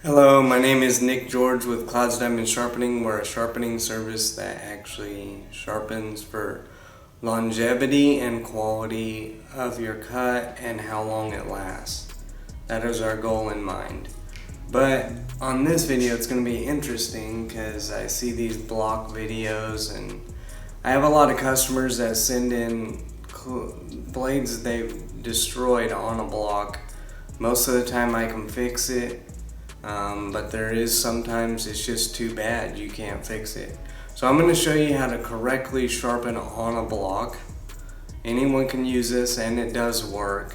Hello, my name is Nick George with Clouds Diamond Sharpening. We're a sharpening service that actually sharpens for longevity and quality of your cut and how long it lasts. That is our goal in mind. But on this video it's going to be interesting because I see these block videos and I have a lot of customers that send in blades they've destroyed on a block. Most of the time I can fix it. But there is sometimes it's just too bad you can't fix it. So I'm going to show you how to correctly sharpen on a block. Anyone can use this and it does work.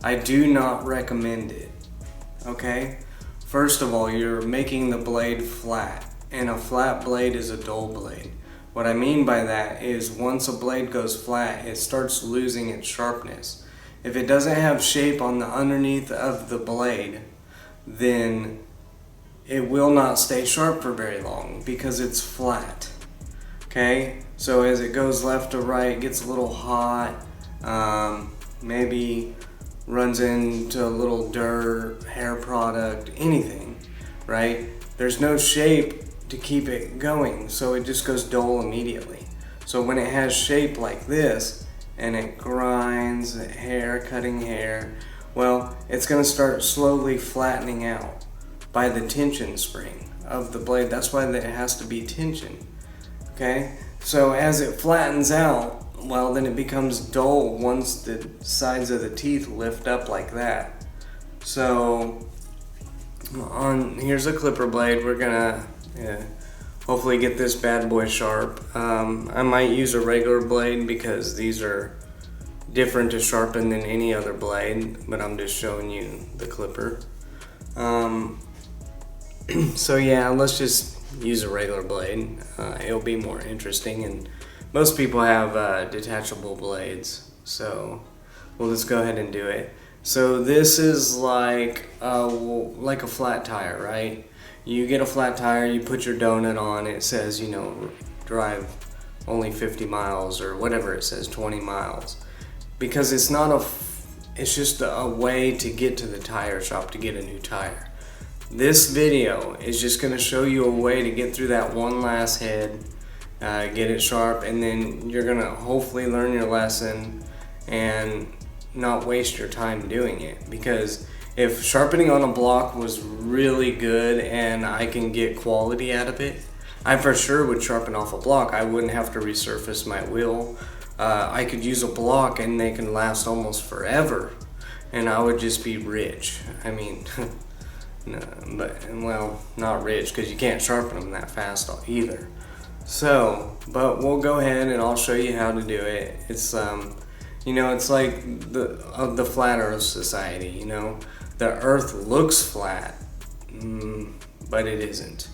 I do not recommend it. Okay? First of all, you're making the blade flat, and a flat blade is a dull blade. What I mean by that is once a blade goes flat, it starts losing its sharpness. If it doesn't have shape on the underneath of the blade, then it will not stay sharp for very long because it's flat. Okay, so as it goes left to right, gets a little hot, maybe runs into a little dirt, hair product, anything, right? There's no shape to keep it going, so it just goes dull immediately. So when it has shape like this and it grinds cutting hair, well, it's going to start slowly flattening out by the tension spring of the blade. That's why it has to be tension. Okay? So as it flattens out, well, then it becomes dull once the sides of the teeth lift up like that. So here's a clipper blade. We're going to hopefully get this bad boy sharp. I might use a regular blade because these are different to sharpen than any other blade, but I'm just showing you the clipper. So yeah, let's just use a regular blade. It'll be more interesting, and most people have detachable blades, so we'll just go ahead and do it. So this is like a flat tire, right? You get a flat tire, you put your donut on, it says, drive only 50 miles or whatever it says, 20 miles. Because it's just a way to get to the tire shop to get a new tire. This video is just going to show you a way to get through that one last head, get it sharp, and then you're going to hopefully learn your lesson and not waste your time doing it. Because if sharpening on a block was really good and I can get quality out of it, I for sure would sharpen off a block. I wouldn't have to resurface my wheel. I could use a block and they can last almost forever, and I would just be rich. I mean, no, well, not rich because you can't sharpen them that fast either. So, but we'll go ahead and I'll show you how to do it. It's it's like the Flat Earth Society. The Earth looks flat, but it isn't.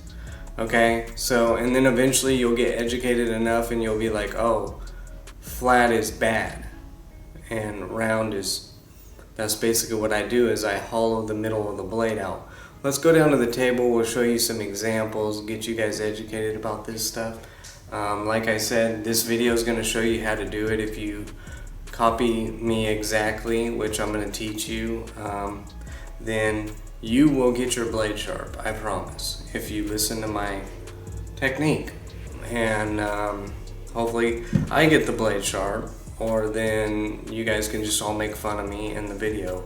Okay, so and then eventually you'll get educated enough and you'll be like, oh, flat is bad and round is, that's basically what I do, is I hollow the middle of the blade out. Let's go down to the table, we'll show you some examples, get you guys educated about this stuff. Like I said, this video is going to show you how to do it. If you copy me exactly, which I'm going to teach you, then you will get your blade sharp, I promise, if you listen to my technique. And hopefully I get the blade sharp, or then you guys can just all make fun of me in the video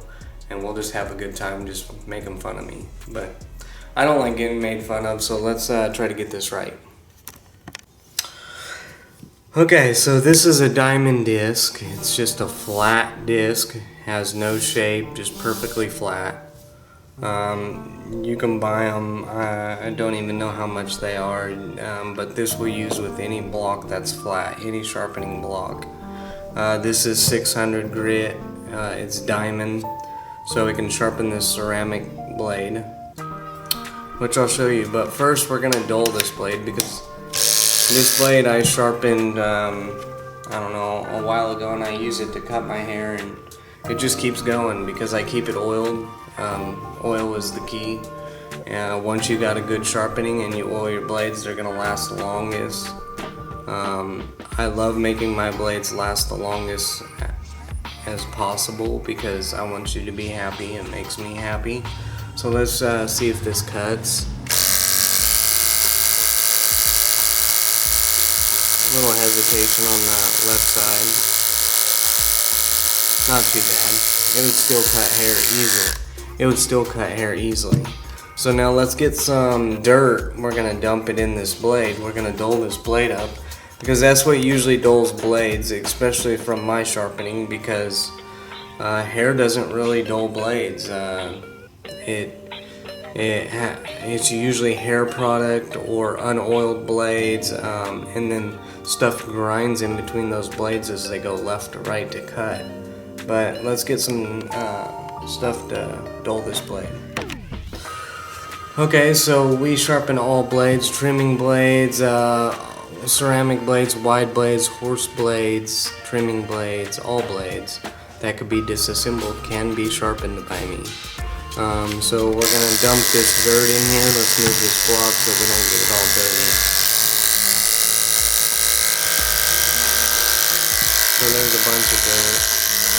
and we'll just have a good time just making fun of me. But I don't like getting made fun of, so let's try to get this right. Okay, so this is a diamond disc. It's just a flat disc, has no shape, just perfectly flat. You can buy them, I don't even know how much they are, but this we'll use with any block that's flat, any sharpening block. This is 600 grit, it's diamond, so we can sharpen this ceramic blade, which I'll show you. But first we're going to dull this blade, because this blade I sharpened, I don't know, a while ago, and I use it to cut my hair, and it just keeps going because I keep it oiled. Oil is the key. Once you got a good sharpening and you oil your blades, they're going to last the longest. I love making my blades last the longest as possible because I want you to be happy. It makes me happy. So let's see if this cuts. A little hesitation on the left side. Not too bad. It would still cut hair easily. It would still cut hair easily. So now let's get some dirt. We're gonna dump it in this blade. We're gonna dull this blade up because that's what usually dulls blades, especially from my sharpening, because hair doesn't really dull blades. It's usually hair product or unoiled blades, and then stuff grinds in between those blades as they go left to right to cut. But let's get some stuff to dull this blade. Okay, so we sharpen all blades: trimming blades, ceramic blades, wide blades, horse blades, trimming blades, all blades that could be disassembled can be sharpened by me. So we're gonna dump this dirt in here. Let's move this block so we don't get it all dirty. So there's a bunch of dirt.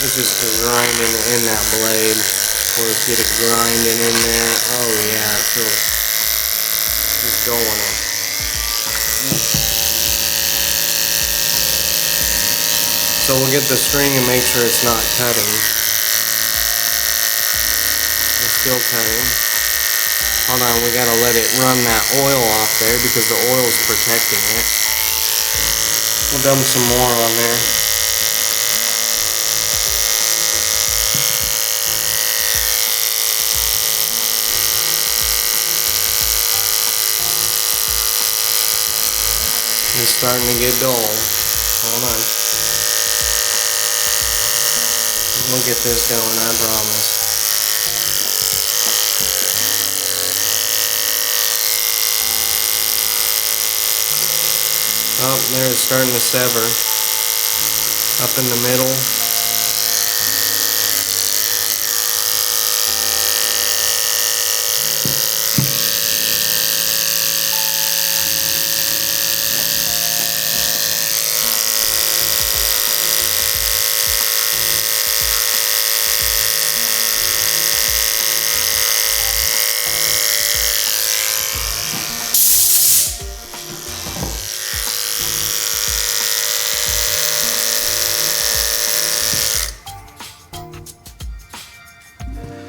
It's just grinding in that blade. We'll just get it grinding in there. Oh yeah, it feels just dulling it. So we'll get the string and make sure it's not cutting. It's still cutting. Hold on, we gotta let it run that oil off there because the oil is protecting it. We'll dump some more on there. It's starting to get dull. Hold on. We'll get this going, I promise. Oh, there it's starting to sever. Up in the middle.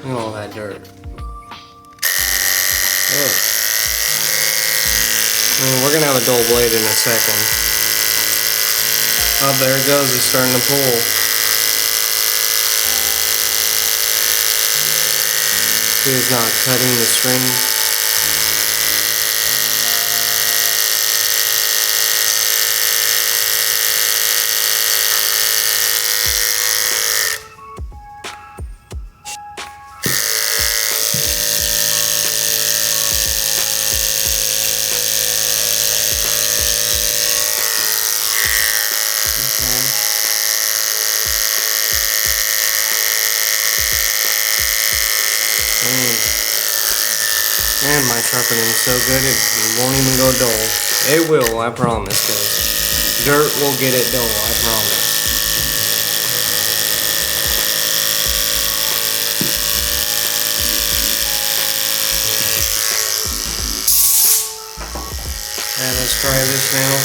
Look at all that dirt. Ugh. I mean, we're gonna have a dull blade in a second. Oh, there it goes. It's starting to pull. See, it's not cutting the string. Man, my sharpening is so good it won't even go dull. It will, I promise, because dirt will get it dull, I promise. And let's try this now.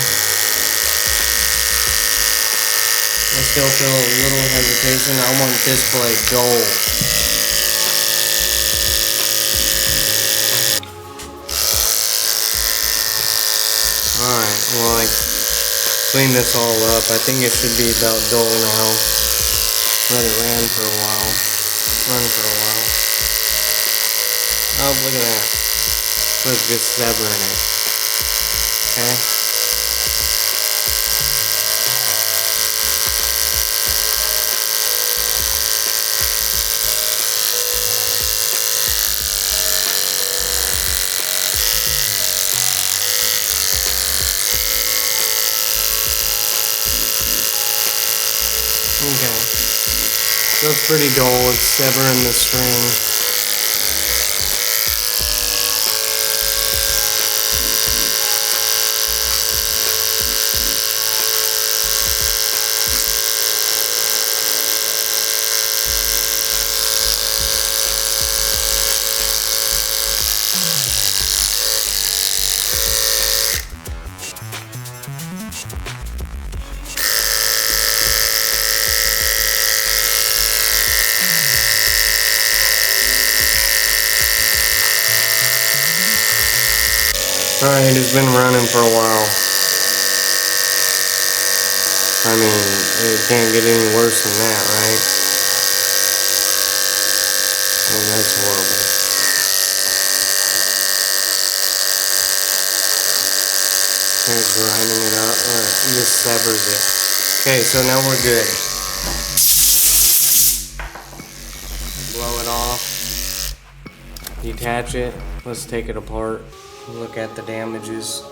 I still feel a little hesitation. I want this blade dull. Alright, well I cleaned this all up. I think it should be about dull now. Let it run for a while. Oh, look at that. Let's just severing it. Okay? Okay. So it's pretty dull. It's severing the string. Alright, it's been running for a while. I mean, it can't get any worse than that, right? And that's horrible. They're grinding it up. It just severs it. Okay, so now we're good. Blow it off. Detach it. Let's take it apart. Look at the damages.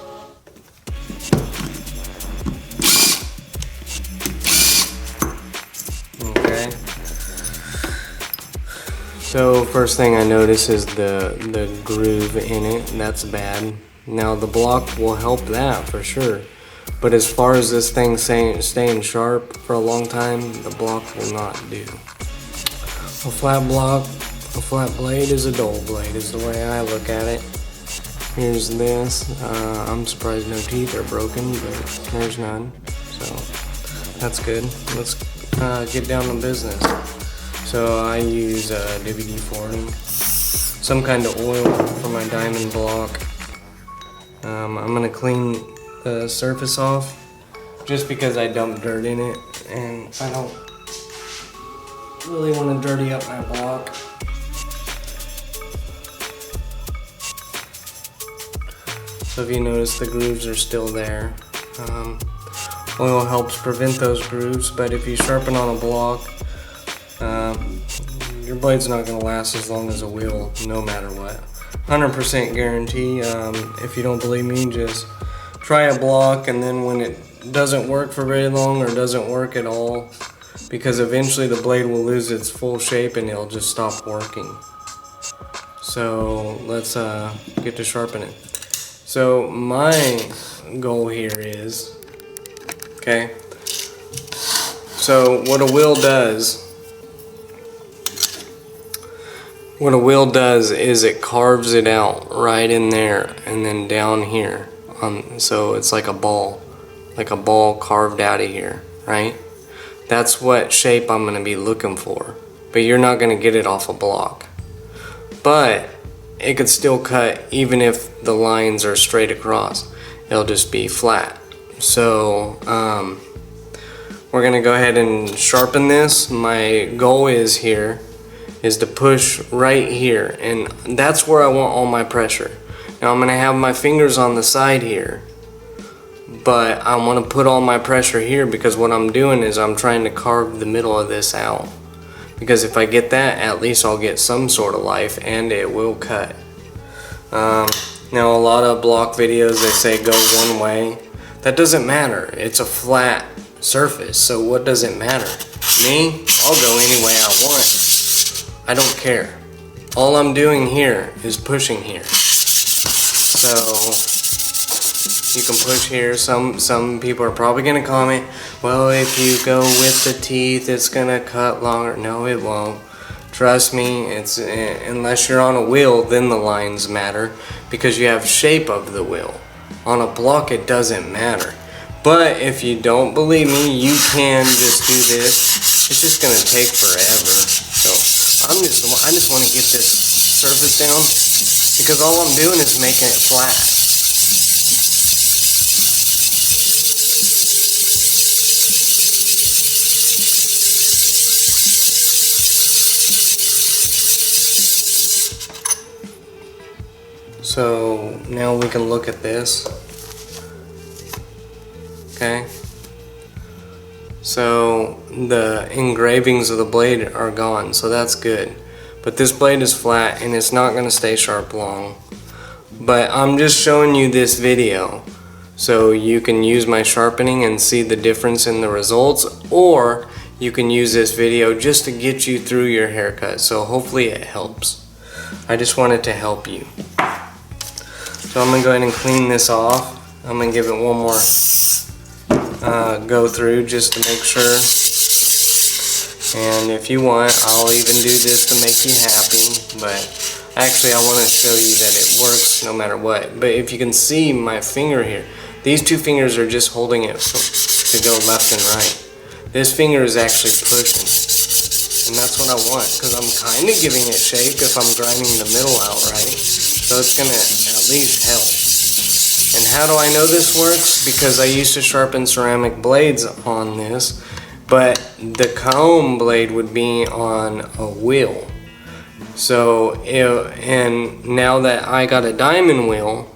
Okay. So first thing I notice is the groove in it. That's bad. Now the block will help that for sure. But as far as this thing staying sharp for a long time, the block will not do. A flat blade is a dull blade is the way I look at it. Here's this. I'm surprised no teeth are broken, but there's none. So that's good. Let's get down to business. So I use WD-40, some kind of oil for my diamond block. I'm gonna clean the surface off just because I dumped dirt in it and I don't really want to dirty up my block. So if you notice, the grooves are still there. Oil helps prevent those grooves, but if you sharpen on a block, your blade's not going to last as long as a wheel, no matter what. 100% guarantee. If you don't believe me, just try a block, and then when it doesn't work for very long or doesn't work at all, because eventually the blade will lose its full shape and it'll just stop working. So let's get to sharpening. So my goal here is, okay, so what a wheel does is it carves it out right in there and then down here. So it's like a ball carved out of here, right? That's what shape I'm gonna be looking for. But you're not gonna get it off a block. But it could still cut even if the lines are straight across. It'll just be flat. So we're gonna go ahead and sharpen this. My goal is to push right here, and that's where I want all my pressure. Now I'm gonna have my fingers on the side here, but I want to put all my pressure here because what I'm doing is I'm trying to carve the middle of this out. Because if I get that, at least I'll get some sort of life and it will cut. Now a lot of block videos, they say go one way. That doesn't matter. It's a flat surface, so what does it matter? Me, I'll go any way I want. I don't care. All I'm doing here is pushing here. So you can push here. Some people are probably gonna comment, well, if you go with the teeth, it's gonna cut longer. No, it won't. Trust me, it's unless you're on a wheel, then the lines matter because you have shape of the wheel. On a block, it doesn't matter. But if you don't believe me, you can just do this. It's just gonna take forever. So I just want to get this surface down because all I'm doing is making it flat. So now we can look at this. Okay. So the engravings of the blade are gone, so that's good. But this blade is flat and it's not going to stay sharp long. But I'm just showing you this video so you can use my sharpening and see the difference in the results, or you can use this video just to get you through your haircut. So hopefully it helps. I just wanted to help you. So I'm going to go ahead and clean this off. I'm going to give it one more go through just to make sure. And if you want, I'll even do this to make you happy. But actually I want to show you that it works no matter what. But if you can see my finger here, these two fingers are just holding it to go left and right. This finger is actually pushing. And that's what I want, because I'm kind of giving it shape if I'm grinding the middle out right. So it's going to at least help. And how do I know this works? Because I used to sharpen ceramic blades on this, but the comb blade would be on a wheel. So, and now that I got a diamond wheel,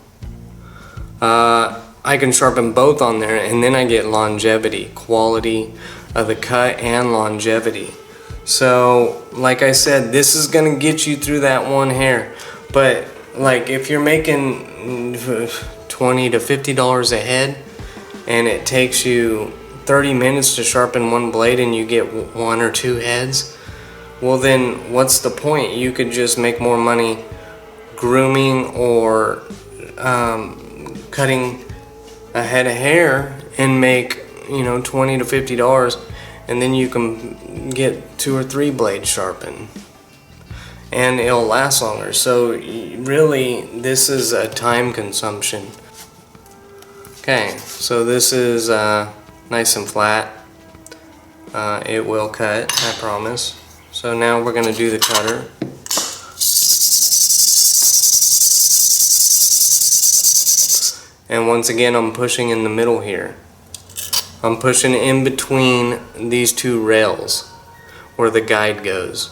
I can sharpen both on there, and then I get longevity, quality of the cut and longevity. So, like I said, this is gonna get you through that one hair. But like if you're making $20 to $50 a head, and it takes you 30 minutes to sharpen one blade, and you get 1 or 2 heads, well then what's the point? You could just make more money grooming or cutting a head of hair and make, you know, $20 to $50, and then you can get 2 or 3 blades sharpened and it'll last longer. So really this is a time consumption. Okay, so this is nice and flat. It will cut, I promise. So now we're gonna do the cutter. And once again, I'm pushing in the middle here. I'm pushing in between these 2 rails where the guide goes.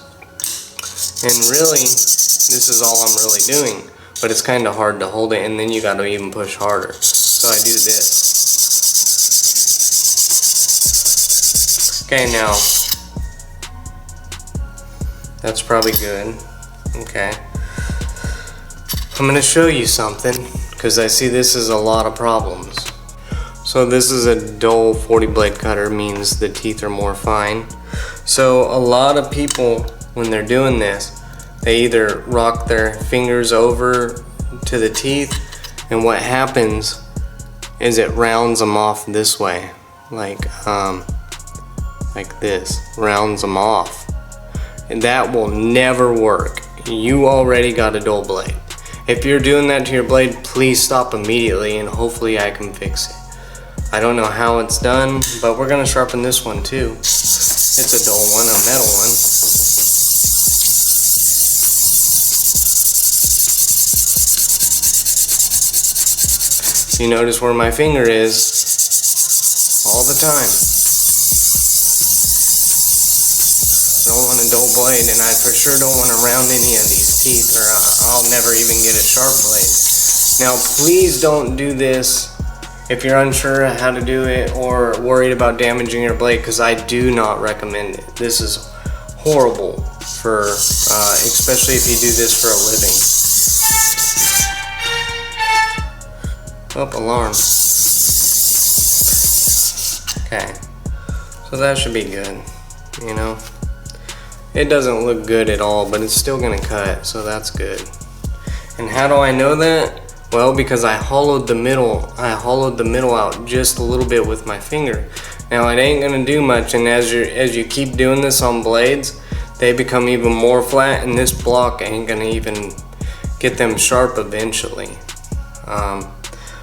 And really, this is all I'm really doing, but it's kind of hard to hold it, and then you gotta even push harder. So I do this. Okay, now, that's probably good. Okay. I'm gonna show you something, because I see this is a lot of problems. So this is a dull 40 blade cutter, means the teeth are more fine. So a lot of people, when they're doing this, they either rock their fingers over to the teeth, and what happens is it rounds them off this way, like this, rounds them off. And that will never work. You already got a dull blade. If you're doing that to your blade, please stop immediately, and hopefully I can fix it. I don't know how it's done, but we're gonna sharpen this one too. It's a dull one, a metal one. You notice where my finger is all the time. Don't want a dull blade, and I for sure don't want to round any of these teeth, or I'll never even get a sharp blade. Now please don't do this if you're unsure how to do it or worried about damaging your blade, because I do not recommend it. This is horrible for, especially if you do this for a living. Oh, alarm. Okay, so that should be good, you know. It doesn't look good at all, but it's still gonna cut, so that's good. And how do I know that? Well, because I hollowed the middle out just a little bit with my finger. Now it ain't gonna do much, and as you keep doing this on blades, they become even more flat, and this block ain't gonna even get them sharp eventually.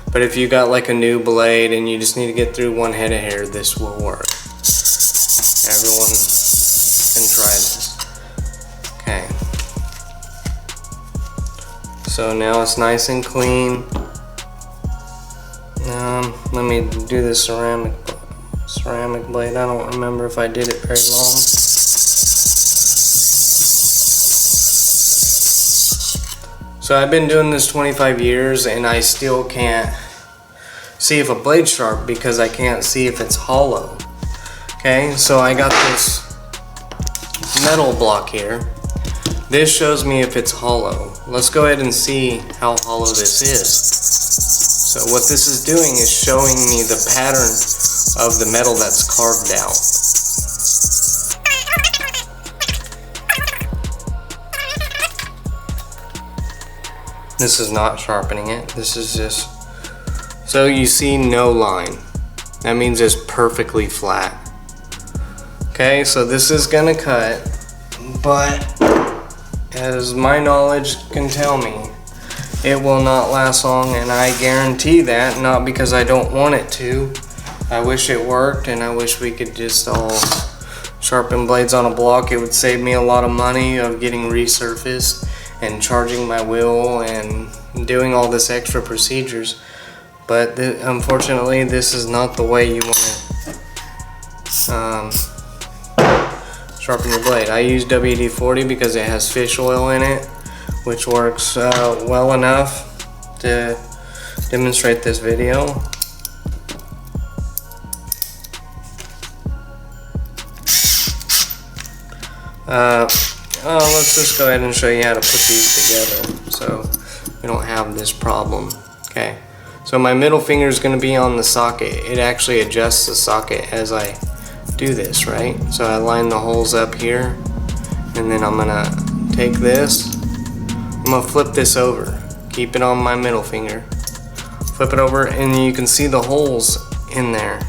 But if you got like a new blade and you just need to get through one head of hair, this will work. Everyone can try this. Okay. So now it's nice and clean. Let me do the ceramic blade. I don't remember if I did it very long. So I've been doing this 25 years, and I still can't see if a blade's sharp because I can't see if it's hollow. Okay, so I got this metal block here. This shows me if it's hollow. Let's go ahead and see how hollow this is. So what this is doing is showing me the pattern of the metal that's carved out. This is not sharpening it. This is just, so you see no line. That means it's perfectly flat. Okay, so this is gonna cut, but as my knowledge can tell me, it will not last long, and I guarantee that, not because I don't want it to. I wish it worked, and I wish we could just all sharpen blades on a block. It would save me a lot of money of getting resurfaced and charging my wheel and doing all this extra procedures. But unfortunately, this is not the way you want to sharpen your blade. I use WD-40 because it has fish oil in it, which works well enough to demonstrate this video. Let's just go ahead and show you how to put these together so we don't have this problem. Okay, so my middle finger is going to be on the socket. It actually adjusts the socket as I do this, right? So I line the holes up here, and then I'm going to take this, I'm going to flip this over, keep it on my middle finger, flip it over, and you can see the holes in there.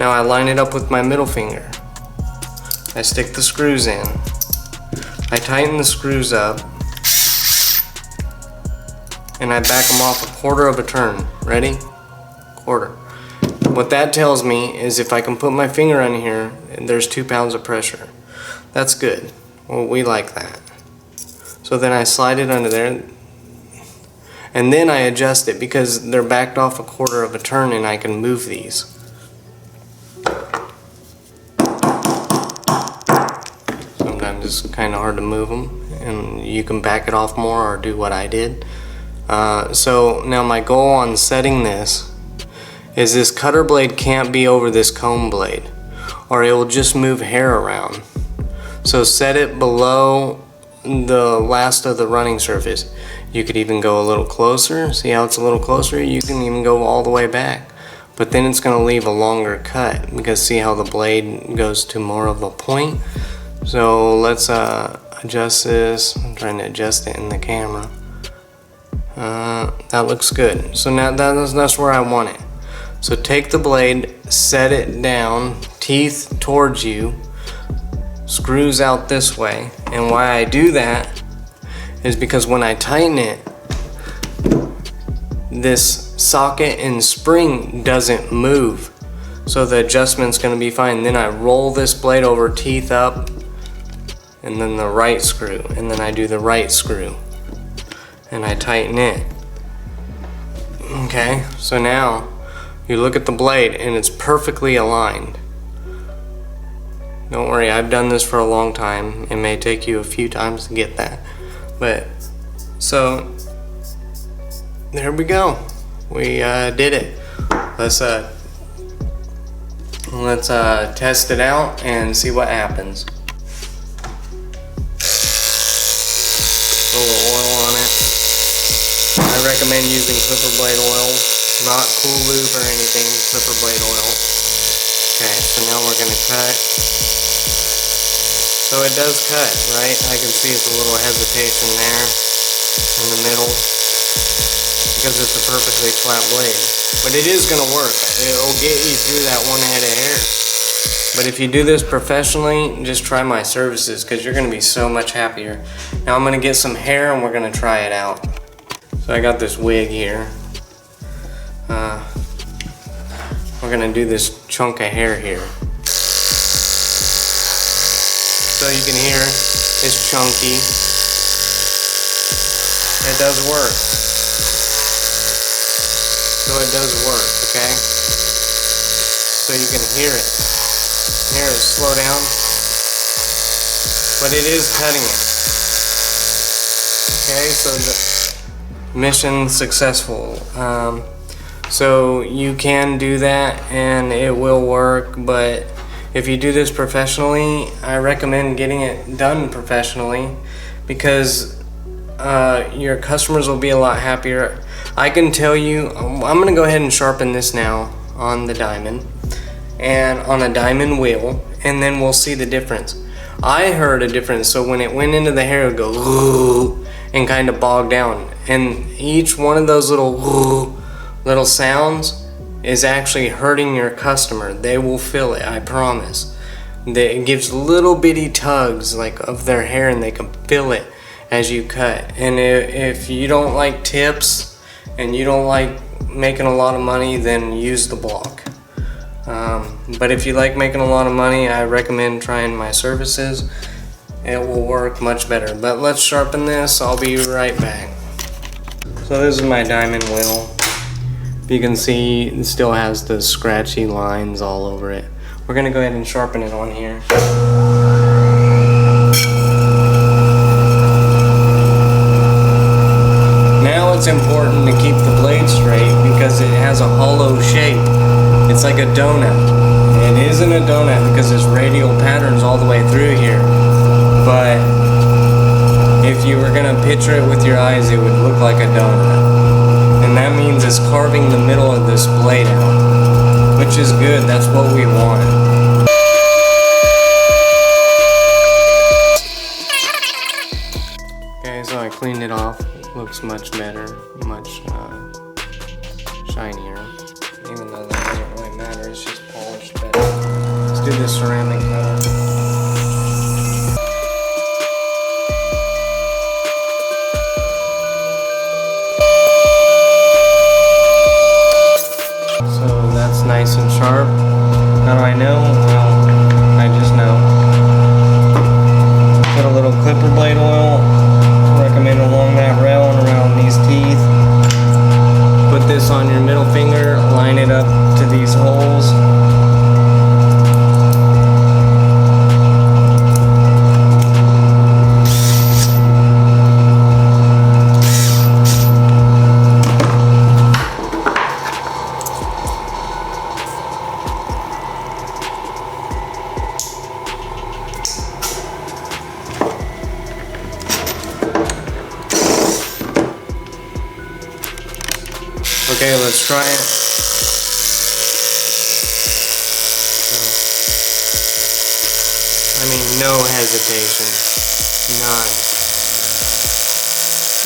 Now I line it up with my middle finger. I stick the screws in. I tighten the screws up, and I back them off 1/4 of a turn. Ready? 1/4. What that tells me is if I can put my finger on here, there's 2 pounds of pressure. That's good. Well, we like that. So then I slide it under there, and then I adjust it because they're backed off 1/4 of a turn, and I can move these. Sometimes it's kind of hard to move them, and you can back it off more or do what I did. So now my goal on setting this is this cutter blade can't be over this comb blade, or it will just move hair around. So set it below the last of the running surface. You could even go a little closer. See how it's a little closer? You can even go all the way back. But then it's going to leave a longer cut because see how the blade goes to more of a point? So let's adjust this. I'm trying to adjust it in the camera. That looks good. So now that's where I want it. So take the blade, set it down, teeth towards you, screws out this way. And why I do that is because when I tighten it, this socket and spring doesn't move. So the adjustment's going to be fine. Then I roll this blade over, teeth up, and then the right screw, and then I do the right screw, and I tighten it. Okay, so now you look at the blade and it's perfectly aligned. Don't worry, I've done this for a long time. It may take you a few times to get that, but so there we go. We did it. Let's test it out and see what happens. A little oil on it. I recommend using clipper blade oil, not cool lube or anything, clipper blade oil. Okay, so now we're gonna cut. So it does cut, right? I can see it's a little hesitation there in the middle because it's a perfectly flat blade. But it is gonna work. It'll get you through that one head of hair. But if you do this professionally, just try my services because you're gonna be so much happier. Now I'm gonna get some hair and we're gonna try it out. So I got this wig here. We're gonna do this chunk of hair here. So you can hear it's chunky. It does work. So it does work, okay? So you can hear it. Hear it slow down. But it is cutting it. Okay, so the mission successful. So you can do that and it will work, but if you do this professionally, I recommend getting it done professionally because your customers will be a lot happier. I can tell you, I'm gonna go ahead and sharpen this now on the diamond and on a diamond wheel, and then we'll see the difference. I heard a difference, so when it went into the hair, it would go and kind of bog down, and each one of those little sounds is actually hurting your customer. They will feel it, I promise. It gives little bitty tugs like of their hair, and they can feel it as you cut. And if you don't like tips and you don't like making a lot of money, then use the block. But if you like making a lot of money, I recommend trying my services. It will work much better. But let's sharpen this. I'll be right back. So this is my diamond wheel. You can see it still has the scratchy lines all over it. We're gonna go ahead and sharpen it on here. Now it's important to keep the blade straight because it has a hollow shape. It's like a donut. It isn't a donut because there's radial patterns all the way through here. But if you were gonna picture it with your eyes, it would look like a donut. And that means it's carving the middle of this blade out, which is good. That's what we want. Okay, so I cleaned it off. Looks much better, much shinier. Even though that doesn't really matter, it's just polished better. Let's do this ceramic color. Nice and sharp. How do I know? Well, I just know. Put a little clipper blade oil. Recommend along that rail and around these teeth. Put this on your middle finger. Line it up to these holes. Okay, let's try it. I mean, no hesitation. None.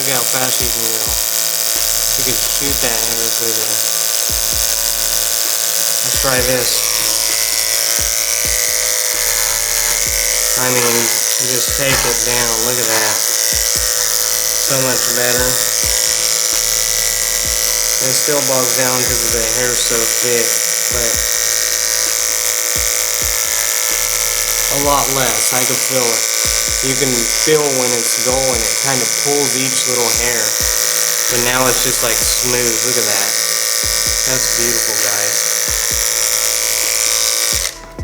Look how fast you can go. You can shoot that hair through there. Let's try this. I mean, you just take it down. Look at that. So much better. It still bogs down because the hair's so thick, but a lot less. I can feel it. You can feel when it's dull and it kind of pulls each little hair. But now it's just like smooth. Look at that. That's beautiful, guys.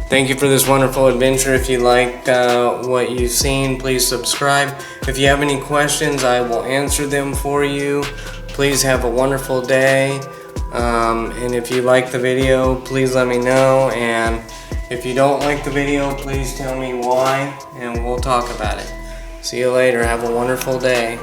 Thank you for this wonderful adventure. If you liked what you've seen, please subscribe. If you have any questions, I will answer them for you. Please have a wonderful day, and if you like the video, please let me know, and if you don't like the video, please tell me why, and we'll talk about it. See you later. Have a wonderful day.